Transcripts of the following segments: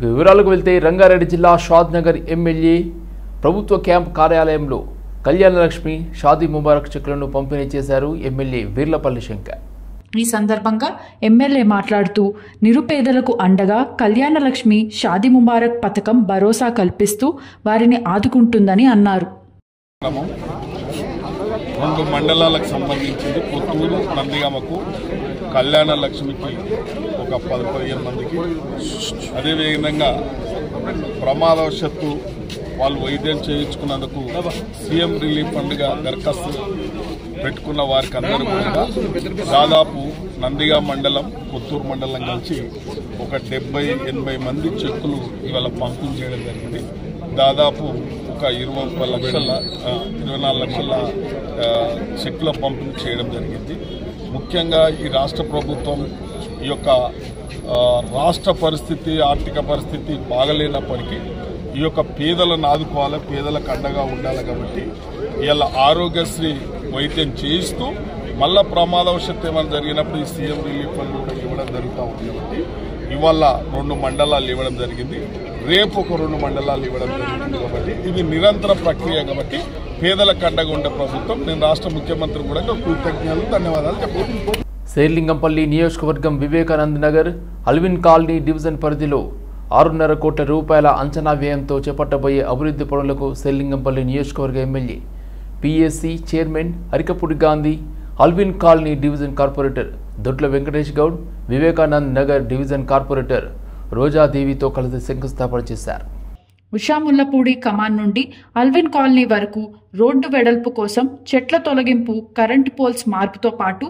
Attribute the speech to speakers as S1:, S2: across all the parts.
S1: వివరాలకు వెళ్తే రంగారెడ్డి జిల్లా షాద్నగర్ ఎమ్మెల్యే ప్రభుత్వ క్యాంప్ కార్యాలయంలో కళ్యాణలక్ష్మి షాదీ ముబారక్ చెక్కులను పంపిణీ చేశారు ఎమ్మెల్యే వీర్లపల్లి శంకర్.
S2: ఈ సందర్భంగా ఎమ్మెల్యే మాట్లాడుతూ నిరుపేదలకు అండగా కళ్యాణలక్ష్మి షాదీ ముబారక్ పథకం భరోసా కల్పిస్తూ వారిని ఆదుకుంటుందని అన్నారు.
S3: 2 మండలాలకు సంబంధించింది కొత్తూరు నందిగామకు కళ్యాణలక్ష్మికి ఒక 10-15 మందికి, అదేవిధంగా ప్రమాదవశత్తు వాళ్ళు వైద్యం చేయించుకున్నందుకు సీఎం రిలీఫ్ ఫండ్గా దరఖాస్తు పెట్టుకున్న వారికి అందరూ కూడా దాదాపు నందిగామ మండలం కొత్తూరు మండలం కలిసి ఒక 70-80 మంది చెక్కులు ఇవాళ పంపిణీ చేయడం జరిగింది. దాదాపు ఒక 24 లక్షల చెక్కుల పంపిణీ చేయడం జరిగింది. ముఖ్యంగా ఈ రాష్ట్ర ప్రభుత్వం ఈ యొక్క రాష్ట్ర పరిస్థితి, ఆర్థిక పరిస్థితి బాగలేనప్పటికీ ఈ యొక్క పేదలను ఆదుకోవాలి, పేదలకు అండగా ఉండాలి. కాబట్టి ఇలా ఆరోగ్యశ్రీ వైద్యం చేయిస్తూ మళ్ళా ప్రమాదవశత్తు ఏమైనా జరిగినప్పుడు ఈ సీఎం రిలీఫ్ ఫండ్ కూడా ఇవ్వడం జరుగుతూ ఉంది. కాబట్టి ఇవాళ 2 మండలాలు ఇవ్వడం జరిగింది, రేపు ఒక 2 మండలాలు ఇవ్వడం జరుగుతుంది. కాబట్టి ఇది నిరంతర ప్రక్రియ. కాబట్టి పేదలకు అండగా ఉండే ప్రభుత్వం. నేను రాష్ట్ర ముఖ్యమంత్రి కూడా కృతజ్ఞతలు, ధన్యవాదాలు చెప్తున్నాను.
S1: శేర్లింగంపల్లి నియోజకవర్గం Vivekanand Nagar Alvin colony division పరిధిలో 6.5 కోట్ల రూపాయల అంచనా వ్యయంతో చేపట్టబోయే అభివృద్ధి పనులకు శేర్లింగంపల్లి నియోజకవర్గ MLA PSC chairman Arikapudi Gandhi, Allwyn colony division corporator Dodla Venkatesh Goud, Vivekanand Nagar division corporator రోజాదేవితో కలిసి శంకుస్థాపన చేశారు.
S2: ఉషాముల్లపూడి కమాన్ నుండి అల్విన్ కాలనీ వరకు రోడ్డు వెడల్పు కోసం చెట్ల తొలగింపు, కరెంటు పోల్స్ మార్పుతో పాటు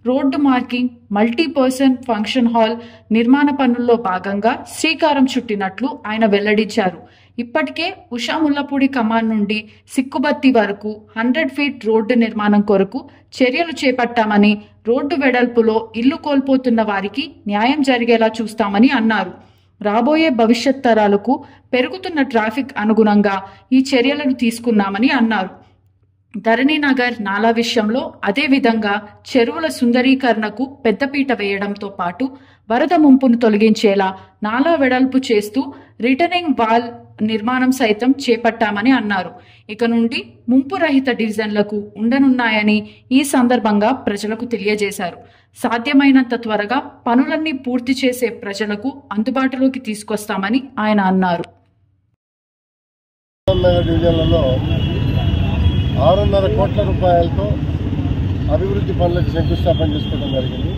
S2: రోడ్డు మార్కింగ్, మల్టీపర్సన్ ఫంక్షన్ హాల్ నిర్మాణ పనుల్లో భాగంగా శ్రీకారం చుట్టినట్లు ఆయన వెల్లడించారు. ఇప్పటికే ఉషాముల్లపూడి కమాన్ నుండి సిక్కుబత్తి వరకు 100 ఫీట్ రోడ్డు నిర్మాణం కొరకు చర్యలు చేపట్టామని, రోడ్డు వెడల్పులో ఇల్లు కోల్పోతున్న వారికి న్యాయం జరిగేలా చూస్తామని అన్నారు. రాబోయే భవిష్యత్ తరాలకు పెరుగుతున్న ట్రాఫిక్ అనుగుణంగా ఈ చర్యలను తీసుకున్నామని అన్నారు. ధరణినగర్ నాలా విషయంలో అదేవిధంగా చెరువుల సుందరీకరణకు పెద్దపీట వేయడంతో పాటు వరద ముంపును తొలగించేలా నాలా వెడల్పు చేస్తూ రిటర్నింగ్ వాల్ నిర్మాణం సైతం చేపట్టామని అన్నారు. ఇక నుండి ముంపు రహిత డివిజన్లకు ఉండనున్నాయని ఈ సందర్భంగా ప్రజలకు తెలియజేశారు. సాధ్యమైనంత త్వరగా పనులన్నీ పూర్తి చేసే ప్రజలకు అందుబాటులోకి తీసుకొస్తామని ఆయన అన్నారు.
S4: 6.5 కోట్ల రూపాయలతో అభివృద్ధి పనులకు శంకుస్థాపన చేసుకోవడం జరిగింది.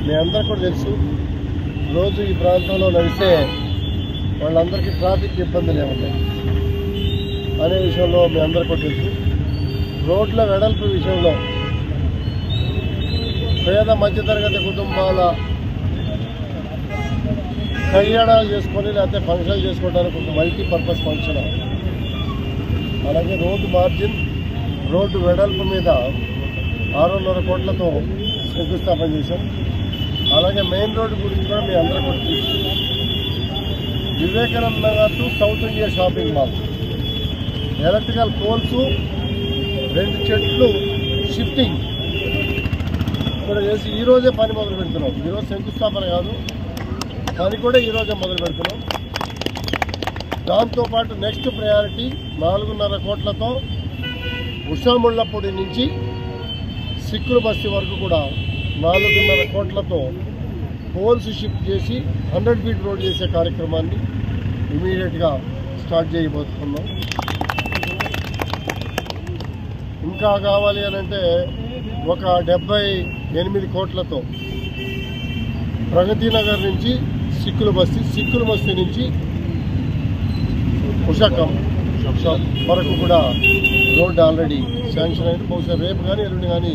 S4: మీ అందరికీ కూడా తెలుసు, రోజు ఈ ప్రాంతంలో నడిస్తే వాళ్ళందరికీ ట్రాఫిక్ ఇబ్బందులు ఏముంటాయి అనే విషయంలో మీ అందరికీ కూడా తెలుసు. రోడ్ల వెడల్పు విషయంలో పేద మధ్యతరగతి కుటుంబాల కళ్యాణాలు చేసుకొని లేకపోతే ఫంక్షన్లు చేసుకోవడానికి ఒక మల్టీపర్పస్ ఫంక్షన్, అలాగే రోడ్డు మార్జిన్, రోడ్డు వెడల్పు మీద 6.5 కోట్లతో శంకుస్థాపన చేశాం. అలాగే మెయిన్ రోడ్డు గురించి కూడా మీ అందరూ కూడా తెలుసు. Vivekananda Nagar to South India shopping mall electrical poles, 2 చెట్లు షిఫ్టింగ్ కూడా చేసి ఈరోజే పని మొదలు పెడుతున్నాం. ఈరోజు శంకుస్థాపన కాదు, పని కూడా ఈరోజే మొదలు పెడుతున్నాం. దాంతోపాటు నెక్స్ట్ ప్రయారిటీ 4.5 కోట్లతో ఉషాముళ్ళపూడి నుంచి సిక్కుల బస్తీ వరకు కూడా 4.5 కోట్లతో పోల్స్ షిఫ్ట్ చేసి 100 ఫీట్ రోడ్ చేసే కార్యక్రమాన్ని ఇమీడియట్గా స్టార్ట్ చేయబోతున్నాం. ఇంకా కావాలి అని అంటే ఒక 78 కోట్లతో ప్రగతి నగర్ నుంచి సిక్కుల బస్తీ నుంచి ఉషాకం వరకు కూడా రోడ్డు ఆల్రెడీ శాంక్షన్ అయింది. బహుశా రేపు కానీ ఎల్లుండి కానీ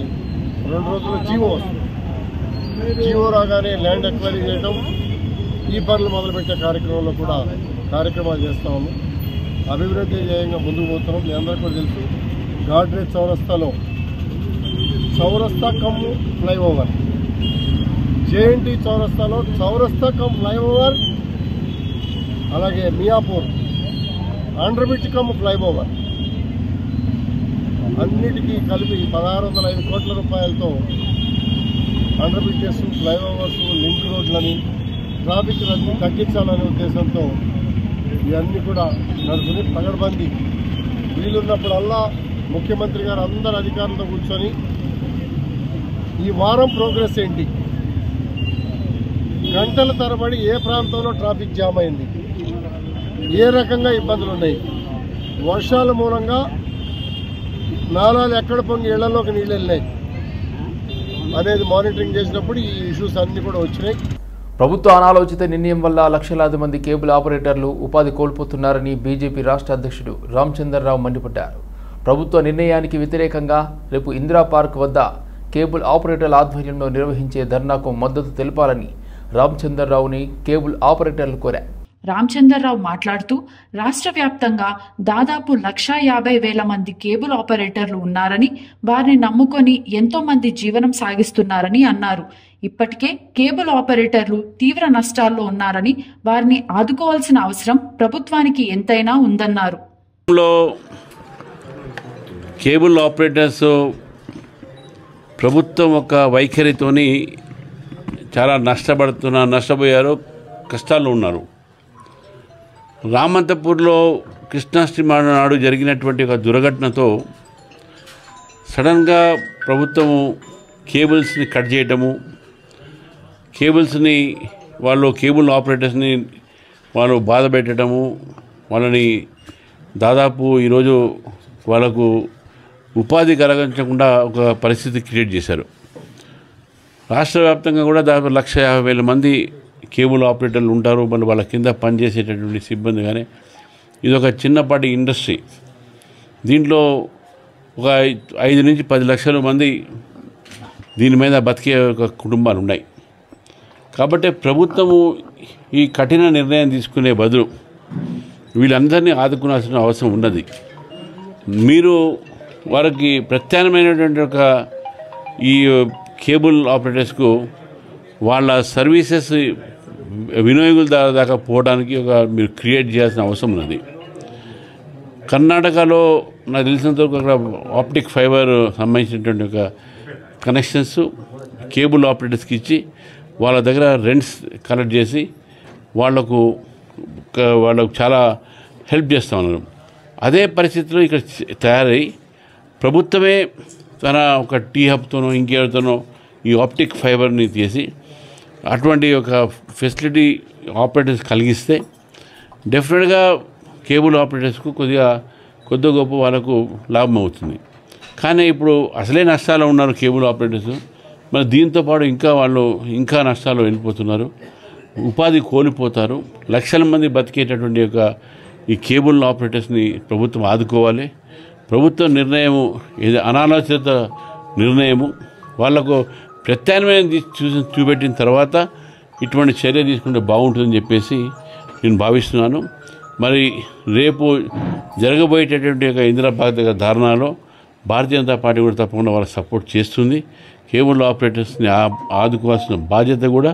S4: 2 రోజుల్లో జీవో వస్తుంది. జీవో రాగానే ల్యాండ్ ఎక్వైరీ చేయడం, ఈ పనులు మొదలుపెట్టే కార్యక్రమంలో కూడా కార్యక్రమాలు చేస్తాము. అభివృద్ధి ధ్యేయంగా ముందుకు పోతున్నాం. మీ అందరికీ కూడా తెలుసు, గాడ్రేజ్ చౌరస్తా కమ్ ఫ్లైఓవర్, జేఎన్టీ చౌరస్తాలో చౌరస్తా కమ్ ఫ్లైఓవర్, అలాగే మియాపూర్ ఆంధ్రబ్రిడ్జ్ కమ్ ఫ్లైఓవర్ అన్నిటికీ కలిపి 1605 కోట్ల రూపాయలతో అండర్ బ్రిడ్జెస్, ఫ్లైఓవర్స్, లింక్ రోడ్లని ట్రాఫిక్ రద్దీ తగ్గించాలనే ఉద్దేశంతో ఇవన్నీ కూడా నడుపుని పగడబందీ వీలున్నప్పుడల్లా ముఖ్యమంత్రి గారు అందరు అధికారులతో కూర్చొని ఈ వారం ప్రోగ్రెస్ ఏంటి, గంటల తరబడి ఏ ప్రాంతంలో ట్రాఫిక్ జామ్ అయింది, ఏ రకంగా ఇబ్బందులు ఉన్నాయి, వర్షాల మూలంగా నాలాలు ఎక్కడ పొంగి ఇళ్లలోకి నీళ్ళు వెళ్ళినాయి అనేది మానిటరింగ్ చేసినప్పుడు ఈ ఇష్యూస్ అన్నీ కూడా వచ్చినాయి.
S1: ప్రభుత్వ అనాలోచిత నిర్ణయం వల్ల లక్షలాది మంది కేబుల్ ఆపరేటర్లు ఉపాధి కోల్పోతున్నారని బీజేపీ రాష్ట్ర అధ్యక్షుడు రామచంద్రరావు మండిపడ్డారు. ప్రభుత్వ నిర్ణయానికి వ్యతిరేకంగా రేపు ఇందిరా పార్క్ వద్ద కేబుల్ ఆపరేటర్ల ఆధ్వర్యంలో నిర్వహించే ధర్నాకు మద్దతు తెలపాలని రామచంద్రరావుని కేబుల్ ఆపరేటర్లు కోరారు.
S2: రామచంద్రరావు మాట్లాడుతూ రాష్ట్ర వ్యాప్తంగా దాదాపు 1,50,000 మంది కేబుల్ ఆపరేటర్లు ఉన్నారని, వారిని నమ్ముకొని ఎంతో మంది జీవనం సాగిస్తున్నారని అన్నారు. ఇప్పటికే కేబుల్ ఆపరేటర్లు తీవ్ర నష్టాల్లో ఉన్నారని, వారిని ఆదుకోవాల్సిన అవసరం ప్రభుత్వానికి ఎంతైనా ఉందన్నారు.
S5: కేబుల్ ఆపరేటర్స్ ప్రభుత్వం ఒక వైఖరితోని చాలా నష్టపోయారు, కష్టాల్లో ఉన్నారు. రామంతపూర్లో కృష్ణాష్టమి నాడు జరిగినటువంటి ఒక దుర్ఘటనతో సడన్గా ప్రభుత్వము కేబుల్స్ని కట్ చేయటము, కేబుల్స్ని కేబుల్ ఆపరేటర్స్ని వాళ్ళు బాధ పెట్టడము, వాళ్ళని దాదాపు ఈరోజు వాళ్ళకు ఉపాధి కలగించకుండా ఒక పరిస్థితి క్రియేట్ చేశారు. రాష్ట్ర వ్యాప్తంగా కూడా దాదాపు 1,50,000 మంది కేబుల్ ఆపరేటర్లు ఉంటారు. మళ్ళీ వాళ్ళ కింద పనిచేసేటటువంటి సిబ్బంది. కానీ ఇది ఒక చిన్నపాటి ఇండస్ట్రీ. దీంట్లో ఒక 5 నుంచి 10 లక్షల మంది దీని మీద బతికే ఒక కుటుంబాలు ఉన్నాయి. కాబట్టి ప్రభుత్వము ఈ కఠిన నిర్ణయం తీసుకునే బదులు వీళ్ళందరినీ ఆదుకోవాల్సిన అవసరం ఉన్నది. మీరు వారికి ప్రత్యామ్నాయమైనటువంటి ఒక ఈ కేబుల్ ఆపరేటర్స్కు వాళ్ళ సర్వీసెస్ వినియోగుల దాకా పోవడానికి మీరు క్రియేట్ చేయాల్సిన అవసరం ఉన్నది. కర్ణాటకలో నాకు తెలిసినంతవరకు అక్కడ ఆప్టిక్ ఫైబర్ సంబంధించినటువంటి ఒక కనెక్షన్స్ కేబుల్ ఆపరేటర్స్కి ఇచ్చి వాళ్ళ దగ్గర రెంట్స్ కలెక్ట్ చేసి వాళ్ళకు చాలా హెల్ప్ చేస్తూ ఉన్నారు. అదే పరిస్థితిలో ఇక్కడ తయారై ప్రభుత్వమే తన ఒక టీ హబ్తోనో ఇంకేతోనో ఈ ఆప్టిక్ ఫైబర్ని తీసి అటువంటి ఒక ఫెసిలిటీ ఆపరేటర్స్ కలిగిస్తే డెఫినెట్గా కేబుల్ ఆపరేటర్స్కు కొద్ది గొప్ప వాళ్ళకు లాభం అవుతుంది. కానీ ఇప్పుడు అసలే నష్టాలు ఉన్నారు కేబుల్ ఆపరేటర్స్. మరి దీంతోపాటు ఇంకా నష్టాలు వెళ్ళిపోతున్నారు, ఉపాధి కోల్పోతారు. లక్షల మంది బతికేటటువంటి ఈ కేబుల్ ఆపరేటర్స్ని ప్రభుత్వం ఆదుకోవాలి. ప్రభుత్వ నిర్ణయము ఇది అనాలోచిత నిర్ణయము. వాళ్లకు ప్రత్యామ్నాయం చూపెట్టిన తర్వాత ఇటువంటి చర్య తీసుకుంటే బాగుంటుందని చెప్పేసి నేను భావిస్తున్నాను. మరి రేపు జరగబోయేటటువంటి ఇందిరా పార్క్ దగ్గర ధర్నాలో భారతీయ జనతా పార్టీ కూడా తప్పకుండా వాళ్ళకి సపోర్ట్ చేస్తుంది. కేబుల్ ఆపరేటర్స్ని ఆదుకోవాల్సిన బాధ్యత కూడా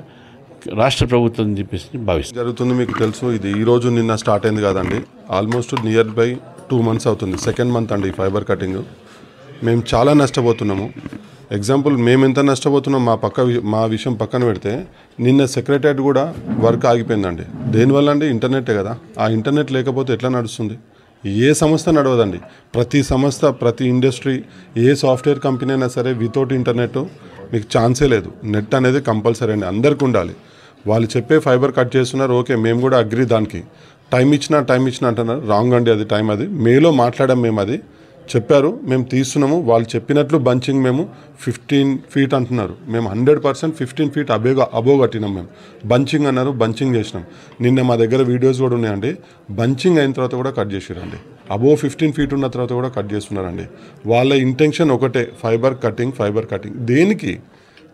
S5: రాష్ట్ర ప్రభుత్వం అని చెప్పేసి భావిస్తుంది.
S6: జరుగుతుంది. మీకు తెలుసు, ఇది ఈరోజు నిన్న స్టార్ట్ అయింది కాదండి. ఆల్మోస్ట్ నియర్ బై 2 months అవుతుంది. 2nd month అండి ఫైబర్ కటింగ్. మేము చాలా నష్టపోతున్నాము. ఎగ్జాంపుల్ మేము ఎంత నష్టపోతున్నాం మా విషయం పక్కన పెడితే నిన్న సెక్రటరియట్ కూడా వర్క్ ఆగిపోయిందండి. దేనివల్ల అండి? ఇంటర్నెటే కదా. ఆ ఇంటర్నెట్ లేకపోతే ఎట్లా నడుస్తుంది? ఏ సంస్థ నడవదండి. ప్రతి సంస్థ, ప్రతి ఇండస్ట్రీ, ఏ సాఫ్ట్వేర్ కంపెనీ అయినా సరే వితౌట్ ఇంటర్నెట్ మీకు ఛాన్సే లేదు. నెట్ అనేది కంపల్సరీ అండి, అందరికీ ఉండాలి. వాళ్ళు చెప్పే ఫైబర్ కట్ చేస్తున్నారు, ఓకే మేము కూడా అగ్రీ. దానికి టైం ఇచ్చినా అంటున్నారు. రాంగ్ అండి, అది టైం. అది మేలో మాట్లాడాం మేము, అది చెప్పారు, మేము తీస్తున్నాము. వాళ్ళు చెప్పినట్లు బంచింగ్ మేము 15 feet అంటున్నారు. మేము 100% 15 feet అబో కట్టినాం. మేము బంచింగ్ అన్నారు, బంచింగ్ చేసినాం. నిన్న మా దగ్గర వీడియోస్ కూడా ఉన్నాయండి. బంచింగ్ అయిన తర్వాత కూడా కట్ చేసిరండి. అబో 15 feet ఉన్న తర్వాత కూడా కట్ చేస్తున్నారండి. వాళ్ళ ఇంటెన్షన్ ఒకటే, ఫైబర్ కటింగ్. దేనికి?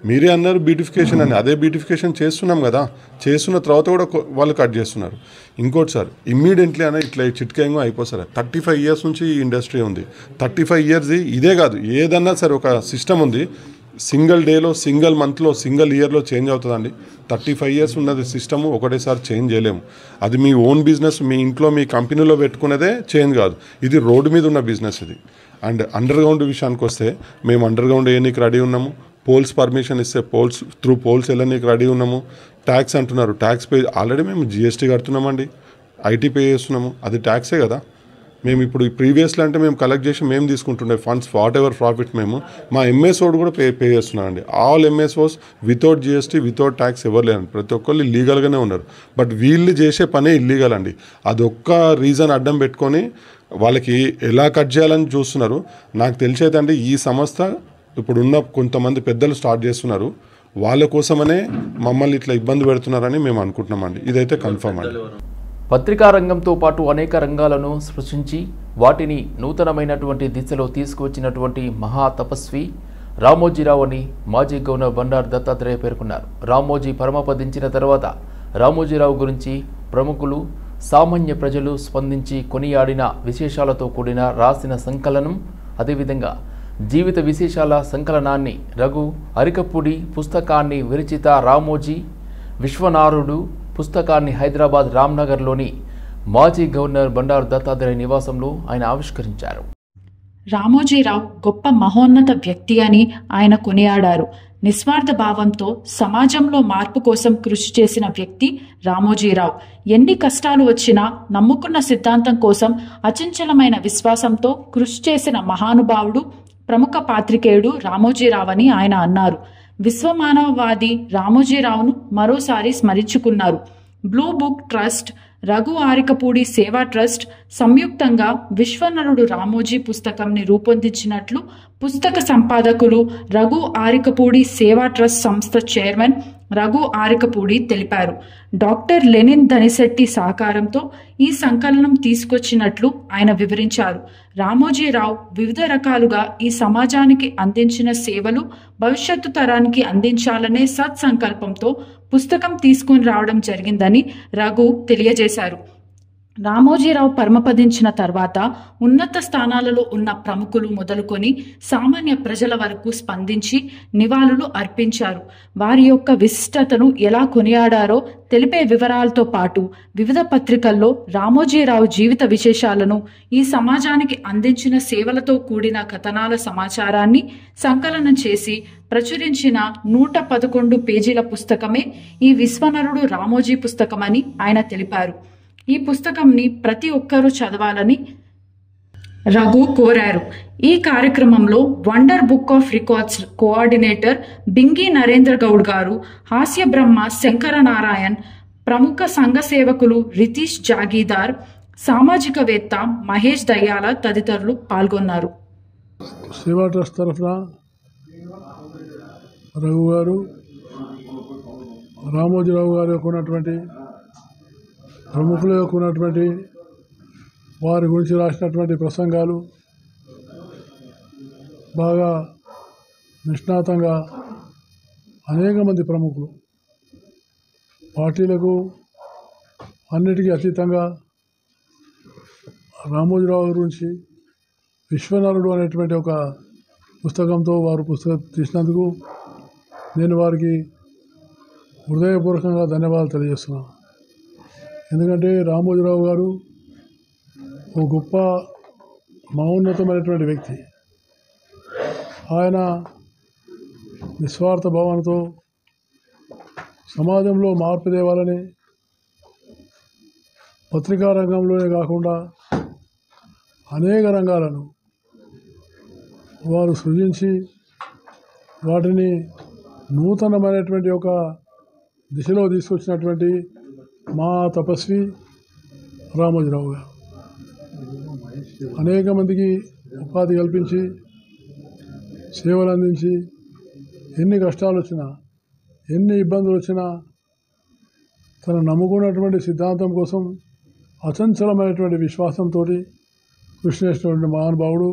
S6: మీరే అన్నారు బ్యూటిఫికేషన్ అని. అదే బ్యూటిఫికేషన్ చేస్తున్నాం కదా, చేస్తున్న తర్వాత కూడా వాళ్ళు కట్ చేస్తున్నారు. ఇంకోటి సార్, ఇమ్మీడియట్లీ అన్న ఇట్లా చిట్కేంగా అయిపోతారు. 35 years నుంచి ఈ ఇండస్ట్రీ ఉంది. 35 years ఇదే కాదు, ఏదన్నా సరే ఒక సిస్టమ్ ఉంది. సింగిల్ డేలో, సింగిల్ మంత్లో, సింగిల్ ఇయర్లో చేంజ్ అవుతుందండి. 35 years ఉన్నది సిస్టము ఒకటేసారి చేంజ్ చేయలేము. అది మీ ఓన్ బిజినెస్, మీ ఇంట్లో మీ కంపెనీలో పెట్టుకునేదే చేంజ్ కాదు. ఇది రోడ్డు మీద ఉన్న బిజినెస్ ఇది. అండ్ అండర్ గ్రౌండ్ విషయానికి వస్తే మేము అండర్ గ్రౌండ్ వేయడానికి రెడీ ఉన్నాము. పోల్స్ పర్మిషన్ ఇస్తే పోల్స్ వెళ్ళనీకి రెడీ ఉన్నాము. ట్యాక్స్ అంటున్నారు, ట్యాక్స్ పే ఆల్రెడీ మేము జిఎస్టీ కడుతున్నామండి, ఐటీ పే చేస్తున్నాము, అది ట్యాక్సే కదా. మేము ఇప్పుడు ప్రీవియస్లో అంటే మేము కలెక్ట్ చేసి మేము తీసుకుంటుండే ఫండ్స్ వాట్ ఎవర్ ప్రాఫిట్ మేము మా ఎంఎస్ఓడు కూడా పే చేస్తున్నామండి. All MSOs without GST without tax ఎవరు లేరండి, ప్రతి ఒక్కళ్ళు లీగల్గానే ఉన్నారు. బట్ వీళ్ళు చేసే పనే ఇల్లీగల్ అండి. అదొక్క రీజన్ అడ్డం పెట్టుకొని వాళ్ళకి ఎలా కట్ చేయాలని చూస్తున్నారు. నాకు తెలిసేదండి ఈ సంస్థ ఇప్పుడున్న కొంతమంది పెద్దలు స్టార్ట్ చేస్తున్నారు, వాళ్ళ కోసమనే మమ్మల్ని ఇట్లా ఇబ్బంది పెడుతున్నారని మేము అనుకుంటున్నామండి. ఇదైతే కన్ఫర్మ్ అండి.
S1: పత్రికా రంగంతో పాటు అనేక రంగాలను సృష్టించి వాటిని నూతనమైనటువంటి దిశలో తీసుకువచ్చినటువంటి మహా తపస్వి రామోజీరావు అని మాజీ గవర్నర్ బండారు దత్తాత్రేయ పేర్కొన్నారు. రామోజీ పరమపదించిన తర్వాత రామోజీరావు గురించి ప్రముఖులు సామాన్య ప్రజలు స్పందించి కొనియాడిన విశేషాలతో కూడిన రాసిన సంకలనం, అదేవిధంగా జీవిత విశేషాల సంకలనాన్ని రఘు అరికపూడి పుస్తకాన్ని విరచిత రామోజీ విశ్వనాథుడు పుస్తకాన్ని హైదరాబాద్ రామ్నగర్లోని మాజీ గవర్నర్ బండారు దత్తాత్రేయ నివాసంలో ఆయన ఆవిష్కరించారు.
S2: రామోజీరావు గొప్ప మహోన్నత వ్యక్తి అని ఆయన కొనియాడారు. నిస్వార్థ భావంతో సమాజంలో మార్పు కోసం కృషి చేసిన వ్యక్తి రామోజీరావు. ఎన్ని కష్టాలు వచ్చినా నమ్ముకున్న సిద్ధాంతం కోసం అచంచలమైన విశ్వాసంతో కృషి చేసిన మహానుభావుడు, ప్రముఖ పాత్రికేయుడు రామోజీరావు అని ఆయన అన్నారు. విశ్వమానవవాది రామోజీరావును మరోసారి స్మరించుకున్నారు. Blue book trust, Raghu Arikapudi Seva trust సంయుక్తంగా విశ్వనరుడు రామోజీ పుస్తకంని రూపొందించినట్లు పుస్తక సంపాదకులు రఘు ఆరికపూడి సేవా ట్రస్ట్ సంస్థ చైర్మన్ రఘు ఆరికపూడి తెలిపారు. డాక్టర్ లెనిన్ ధనిశెట్టి సహకారంతో ఈ సంకలనం తీసుకొచ్చినట్లు ఆయన వివరించారు. రామోజీరావు వివిధ రకాలుగా ఈ సమాజానికి అందించిన సేవలు భవిష్యత్తు తరానికి అందించాలనే సత్సంకల్పంతో పుస్తకం తీసుకుని రావడం జరిగిందని రఘు తెలియజేశారు. రామోజీరావు పరమపదించిన తర్వాత ఉన్నత స్థానాలలో ఉన్న ప్రముఖులు మొదలుకొని సామాన్య ప్రజల వరకు స్పందించి నివాళులు అర్పించారు. వారి యొక్క విశిష్టతను ఎలా కొనియాడారో తెలిపే వివరాలతో పాటు వివిధ పత్రికల్లో రామోజీరావు జీవిత విశేషాలను, ఈ సమాజానికి అందించిన సేవలతో కూడిన కథనాల సమాచారాన్ని సంకలనం చేసి ప్రచురించిన 111 పేజీల పుస్తకమే ఈ విశ్వనరుడు రామోజీ పుస్తకమని ఆయన తెలిపారు. ఈ పుస్తకంని ప్రతి ఒక్కరూ చదవాలని రఘు కోరారు. ఈ కార్యక్రమంలో wonder book of records coordinator Bingi Narendra Goud గారు, హాస్య బ్రహ్మ శంకర నారాయణ్, ప్రముఖ సంఘ సేవకులు రితీష్ జాగీదార్, సామాజికవేత్త మహేష్ దయ్యాల తదితరులు పాల్గొన్నారు.
S7: సేవా ట్రస్ట్ తరఫున రఘు గారు రామోజీరావు గారు యొక్క ఉన్నటువంటి ప్రముఖుల యొక్క ఉన్నటువంటి వారి గురించి రాసినటువంటి ప్రసంగాలు బాగా నిష్ణాతంగా అనేక మంది ప్రముఖులు పార్టీలకు అన్నిటికీ అతీతంగా రామోజీరావు గురించి విశ్వనరుడు అనేటువంటి ఒక పుస్తకంతో వారు పుస్తకం తీసినందుకు నేను వారికి హృదయపూర్వకంగా ధన్యవాదాలు తెలియజేస్తున్నాను. ఎందుకంటే రామోజీరావు గారు ఒక గొప్ప మహోన్నతమైనటువంటి వ్యక్తి. ఆయన నిస్వార్థ భావనతో సమాజంలో మార్పు తేవాలని పత్రికా రంగంలోనే కాకుండా అనేక రంగాలను వారు సృజించి వాటిని నూతనమైనటువంటి ఒక దిశలో తీసుకొచ్చినటువంటి మా తపస్వి రామోజీరావు గారు అనేక మందికి ఉపాధి కల్పించి సేవలు అందించి ఎన్ని కష్టాలు వచ్చినా ఎన్ని ఇబ్బందులు వచ్చినా తను నమ్ముకున్నటువంటి సిద్ధాంతం కోసం అచంచలమైనటువంటి విశ్వాసంతో కృషి చేసినటువంటి మహానుభావుడు,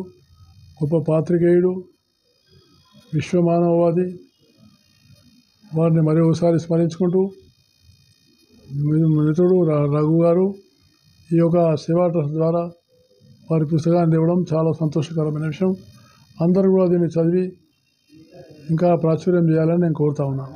S7: గొప్ప పాత్రికేయుడు, విశ్వమానవవాది. వారిని మరి ఒకసారి స్మరించుకుంటూ మిత్రుడు రఘు గారు ఈ యొక్క సేవా ట్రస్ట్ ద్వారా వారి పుస్తకాన్ని ఇవ్వడం చాలా సంతోషకరమైన విషయం. అందరూ కూడా దీన్ని చదివి ఇంకా ప్రాచుర్యం చేయాలని నేను కోరుతా ఉన్నాను.